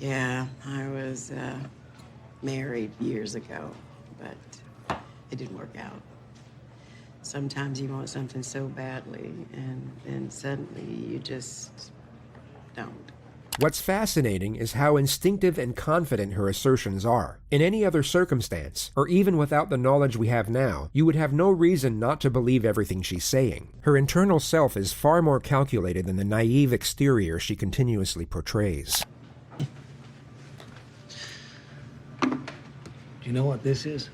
Yeah, I was married years ago, but it didn't work out. Sometimes you want something so badly, and then suddenly you just don't. What's fascinating is how instinctive and confident her assertions are. In any other circumstance, or even without the knowledge we have now, you would have no reason not to believe everything she's saying. Her internal self is far more calculated than the naive exterior she continuously portrays. Do you know what this is?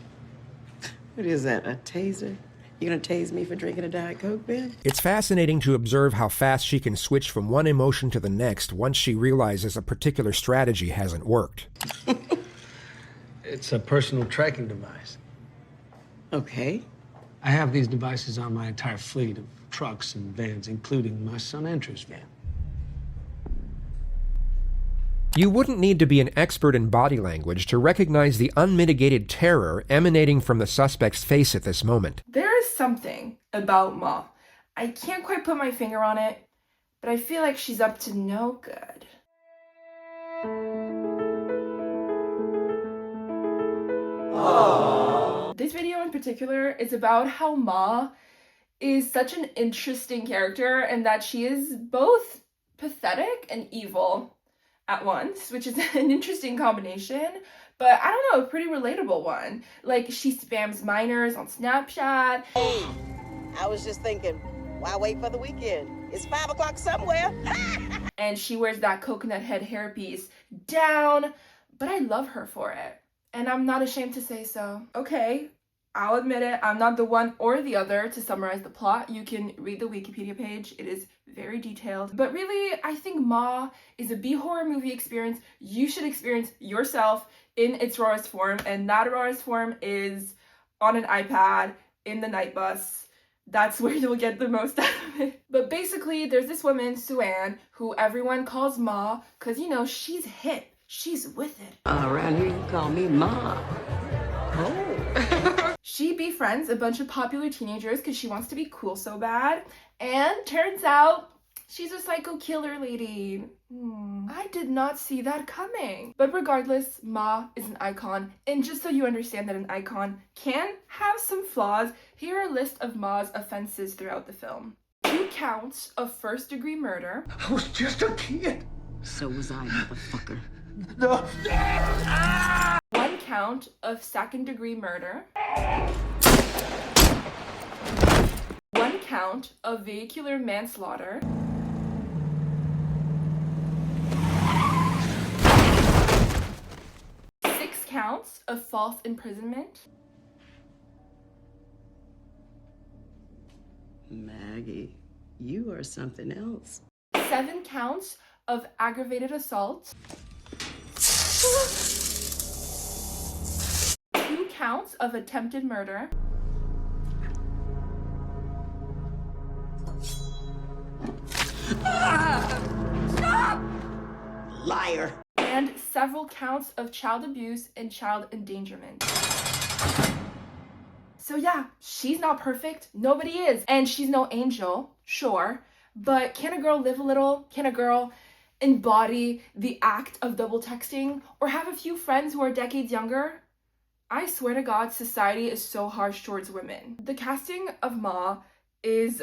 What is that, a taser? You gonna tase me for drinking a Diet Coke, Ben? It's fascinating to observe how fast she can switch from one emotion to the next once she realizes a particular strategy hasn't worked. It's a personal tracking device. Okay. I have these devices on my entire fleet of trucks and vans, including my son Andrew's van. You wouldn't need to be an expert in body language to recognize the unmitigated terror emanating from the suspect's face at this moment. There is something about Ma. I can't quite put my finger on it, but I feel like she's up to no good. Aww. This video in particular is about how Ma is such an interesting character and that she is both pathetic and evil at once, which is an interesting combination, but I don't know, a pretty relatable one. Like, she spams minors on Snapchat. Hey, I was just thinking, why wait for the weekend? It's 5 o'clock somewhere. And she wears that coconut head hairpiece down, but I love her for it. And I'm not ashamed to say so. Okay, I'll admit it, I'm not the one or the other to summarize the plot. You can read the Wikipedia page. It is very detailed. But really, I think Ma is a B-horror movie experience you should experience yourself in its rawest form. And that rawest form is on an iPad, in the night bus. That's where you'll get the most out of it. But basically, there's this woman, Sue-Ann, who everyone calls Ma, because, you know, she's hip. She's with it. Around here, you call me Ma. Oh. She befriends a bunch of popular teenagers because she wants to be cool so bad. And turns out she's a psycho killer lady. I did not see that coming. But regardless, Ma is an icon. And just so you understand that an icon can have some flaws, here are a list of Ma's offenses throughout the film. 2 counts of first-degree murder. I was just a kid. So was I, motherfucker. No. 1 count of second-degree murder. 1 count of vehicular manslaughter. 6 counts of false imprisonment. Maggie, you are something else. 7 counts of aggravated assault. 2 counts of attempted murder. Stop! Liar. And several counts of child abuse and child endangerment. So yeah, she's not perfect. Nobody is. And she's no angel, sure. But can a girl live a little? Can a girl embody the act of double texting? Or have a few friends who are decades younger? I swear to God, society is so harsh towards women. The casting of Ma is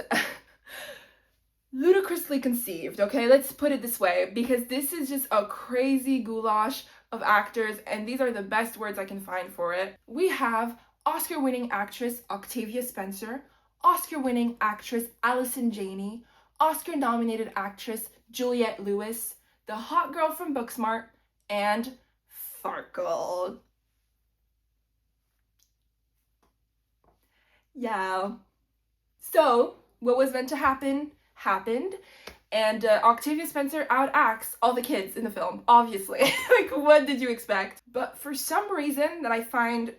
ludicrously conceived, okay? Let's put it this way, because this is just a crazy goulash of actors, and these are the best words I can find for it. We have Oscar-winning actress Octavia Spencer, Oscar-winning actress Allison Janney, Oscar-nominated actress Juliette Lewis, the hot girl from Booksmart, and Farkle. Yeah. So, what was meant to happen, happened. And Octavia Spencer outacts all the kids in the film, obviously. Like, what did you expect? But for some reason that I find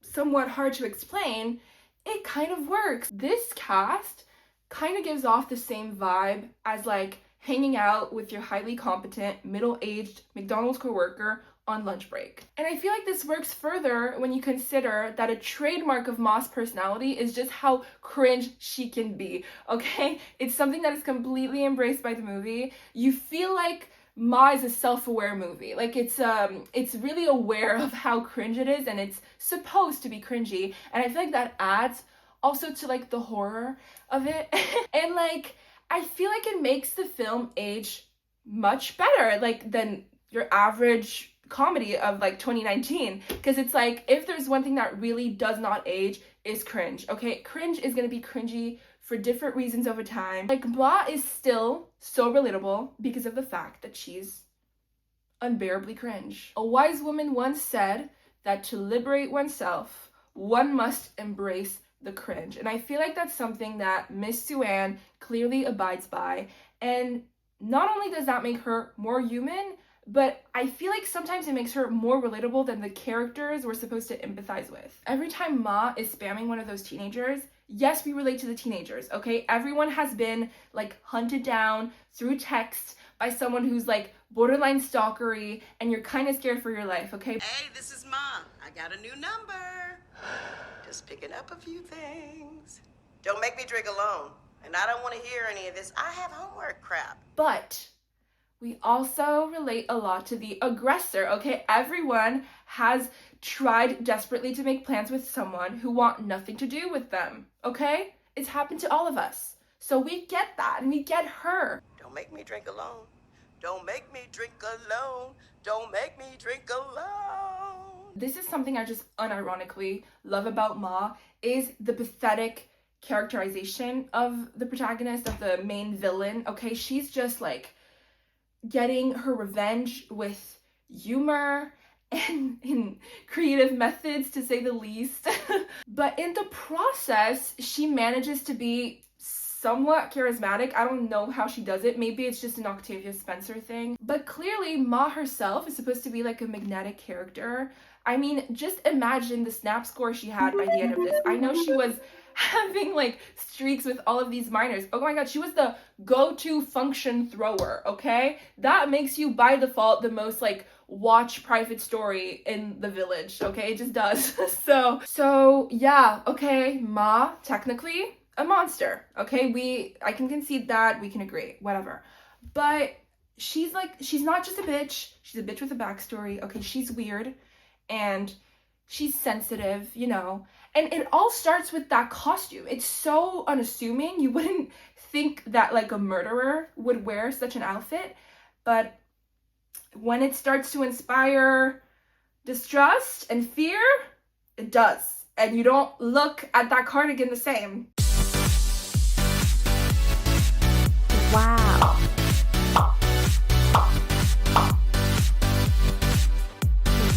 somewhat hard to explain, it kind of works. This cast kind of gives off the same vibe as, like, hanging out with your highly competent, middle-aged McDonald's coworker on lunch break. And I feel like this works further when you consider that a trademark of Ma's personality is just how cringe she can be, okay? It's something that is completely embraced by the movie. You feel like Ma is a self-aware movie. Like it's really aware of how cringe it is, and it's supposed to be cringy. And I feel like that adds also to like the horror of it. And like I feel like it makes the film age much better like than your average comedy of like 2019, because it's like if there's one thing that really does not age is cringe. Okay, cringe is gonna be cringy for different reasons over time. Like Ma is still so relatable because of the fact that she's unbearably cringe. A wise woman once said that to liberate oneself, one must embrace the cringe. And I feel like that's something that Miss Sue-Ann clearly abides by. And not only does that make her more human, but I feel like sometimes it makes her more relatable than the characters we're supposed to empathize with. Every time Ma is spamming one of those teenagers, yes, we relate to the teenagers, okay? Everyone has been like hunted down through text by someone who's like borderline stalkery, and you're kind of scared for your life, okay? Hey, this is Mom. I got a new number. Just picking up a few things. Don't make me drink alone. And I don't want to hear any of this I have homework crap. But we also relate a lot to the aggressor, okay? Everyone has tried desperately to make plans with someone who want nothing to do with them, okay? It's happened to all of us. So we get that, and we get her. Don't make me drink alone. Don't make me drink alone. Don't make me drink alone. This is something I just unironically love about Ma, is the pathetic characterization of the protagonist, of the main villain, okay? She's just like getting her revenge with humor and in creative methods, to say the least. But in the process, she manages to be somewhat charismatic. I don't know how she does it. Maybe it's just an Octavia Spencer thing. But clearly, Ma herself is supposed to be like a magnetic character. I mean, just imagine the snap score she had by the end of this. I know she was having like streaks with all of these minors. Oh my god, she was the go-to function thrower, okay? That makes you by default the most like watch Private Story in the village, okay? It just does. So yeah, okay, Ma, technically a monster, okay? I can concede that, we can agree, whatever. But she's not just a bitch, she's a bitch with a backstory, okay? She's weird, and she's sensitive, you know? And it all starts with that costume. It's so unassuming. You wouldn't think that like a murderer would wear such an outfit. But when it starts to inspire distrust and fear, it does. And you don't look at that cardigan the same. Wow.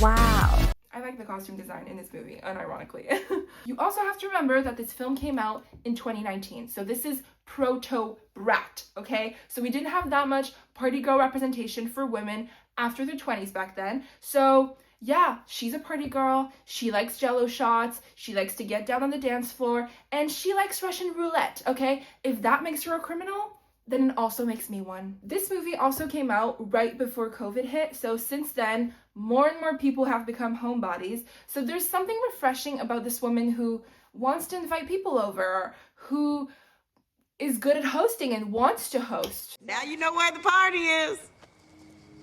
Wow. I like the costume design in this movie, unironically. You also have to remember that this film came out in 2019, so this is proto-Brat, okay? So we didn't have that much party girl representation for women after their 20s back then. So yeah, she's a party girl, she likes Jello shots, she likes to get down on the dance floor, and she likes Russian roulette, okay? If that makes her a criminal, then it also makes me one. This movie also came out right before COVID hit, so since then, more and more people have become homebodies. So there's something refreshing about this woman who wants to invite people over, who is good at hosting and wants to host. Now you know where the party is.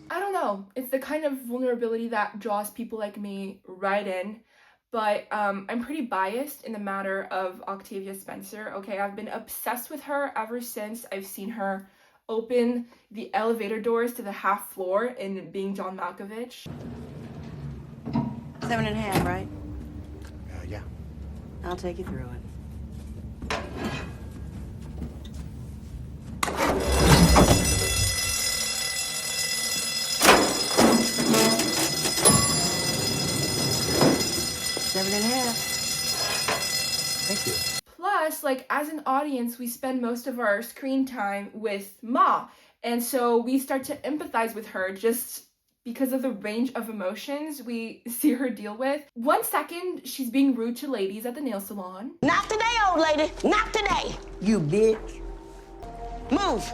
I don't know. It's the kind of vulnerability that draws people like me right in. But I'm pretty biased in the matter of Octavia Spencer, okay? I've been obsessed with her ever since I've seen her open the elevator doors to the half floor in Being John Malkovich. 7.5, right? Yeah. I'll take you through it. Seven and a half. Thank you. Plus, like, as an audience, we spend most of our screen time with Ma, and so we start to empathize with her just because of the range of emotions we see her deal with. 1 second, she's being rude to ladies at the nail salon. Not today, old lady. Not today. You bitch. Move.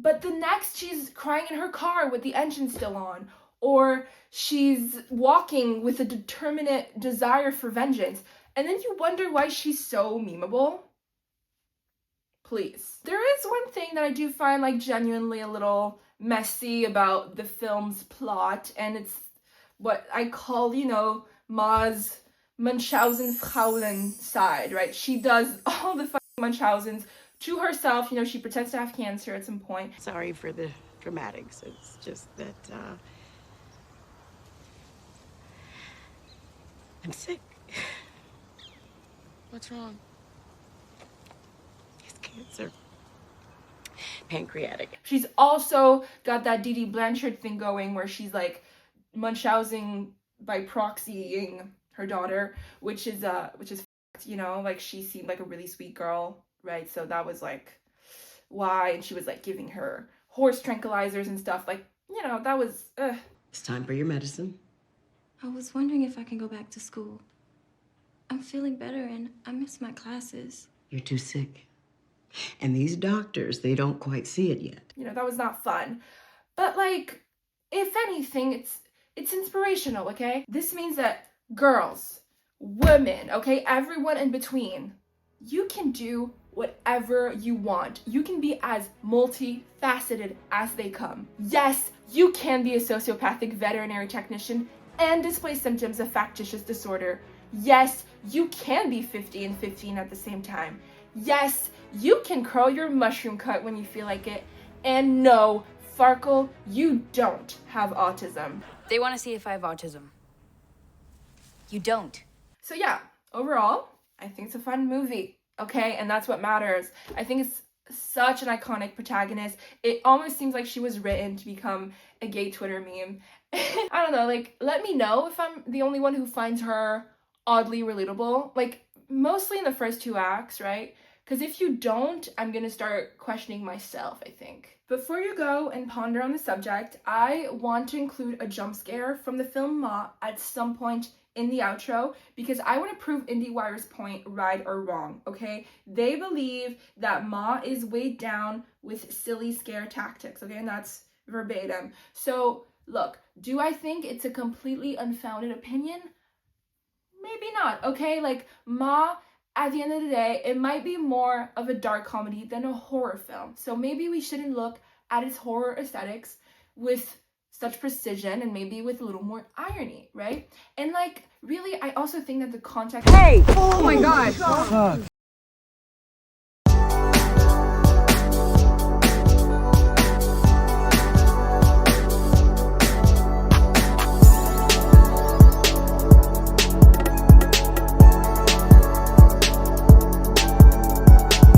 But the next, she's crying in her car with the engine still on. Or she's walking with a determinate desire for vengeance. And then you wonder why she's so memeable. Please. There is one thing that I do find like genuinely a little messy about the film's plot, and it's what I call, you know, Ma's Munchausen Frauen side, right? She does all the fucking Munchausens to herself. You know, she pretends to have cancer at some point. Sorry for the dramatics. It's just that I'm sick. What's wrong? It's cancer. Pancreatic. She's also got that Dee Dee Blanchard thing going where she's like Munchausen by proxying her daughter, which is you know, like she seemed like a really sweet girl, right? So that was like why, and she was like giving her horse tranquilizers and stuff, like, you know, that was It's time for your medicine. I was wondering if I can go back to school. I'm feeling better and I miss my classes. You're too sick. And these doctors, they don't quite see it yet. you know, that was not fun. But like, if anything, it's inspirational, okay? This means that girls, women, okay, everyone in between, you can do whatever you want. You can be as multifaceted as they come. Yes, you can be a sociopathic veterinary technician and display symptoms of factitious disorder. Yes, you can be 50 and 15 at the same time. Yes, you can curl your mushroom cut when you feel like it. And no, Farkle, you don't have autism. They want to see if I have autism. You don't. So yeah, overall, I think it's a fun movie, okay? And that's what matters. I think it's such an iconic protagonist. It almost seems like she was written to become a gay Twitter meme. I don't know, like, let me know if I'm the only one who finds her oddly relatable. Like, mostly in the first 2 acts, right? Because if you don't, I'm gonna start questioning myself, I think. Before you go and ponder on the subject, I want to include a jump scare from the film Ma at some point in the outro, because I want to prove IndieWire's point right or wrong, okay? They believe that Ma is weighed down with silly scare tactics, okay? And that's verbatim. So, look, do I think it's a completely unfounded opinion? Maybe not, okay? Like, Ma, at the end of the day, it might be more of a dark comedy than a horror film. So maybe we shouldn't look at its horror aesthetics with such precision and maybe with a little more irony, right? And like, really, I also think that the context— Hey! Oh my gosh!